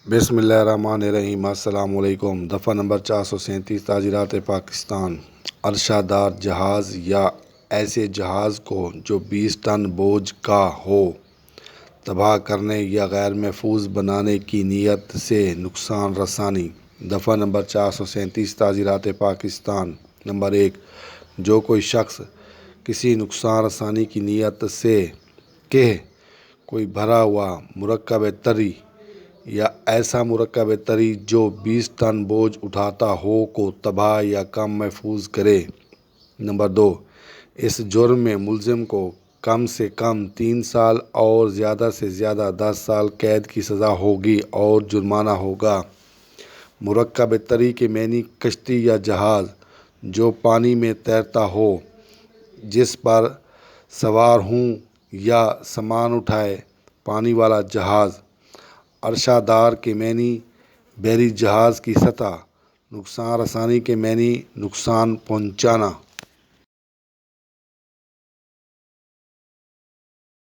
بسم اللہ الرحمن الرحیم۔ السلام علیکم۔ دفعہ نمبر 437 تعزیرات پاکستان۔ عرشہ دار جہاز یا ایسے جہاز کو جو 20 ٹن بوجھ کا ہو، تباہ کرنے یا غیر محفوظ بنانے کی نیت سے نقصان رسانی۔ دفعہ نمبر 437 تعزیرات پاکستان۔ نمبر 1، جو کوئی شخص کسی نقصان رسانی کی نیت سے کوئی بھرا ہوا مرکب طری یا ایسا مرکب طری جو 20 ٹن بوجھ اٹھاتا ہو کو تباہ یا کم محفوظ کرے۔ نمبر 2، اس جرم میں ملزم کو کم سے کم 3 سال اور زیادہ سے زیادہ 10 سال قید کی سزا ہوگی اور جرمانہ ہوگا۔ مرکب طری کے معنی کشتی یا جہاز جو پانی میں تیرتا ہو، جس پر سوار ہوں یا سامان اٹھائے، پانی والا جہاز۔ عرشہ دار کے معنی بحری جہاز کی سطح۔ نقصان رسانی کے معنی نقصان پہنچانا۔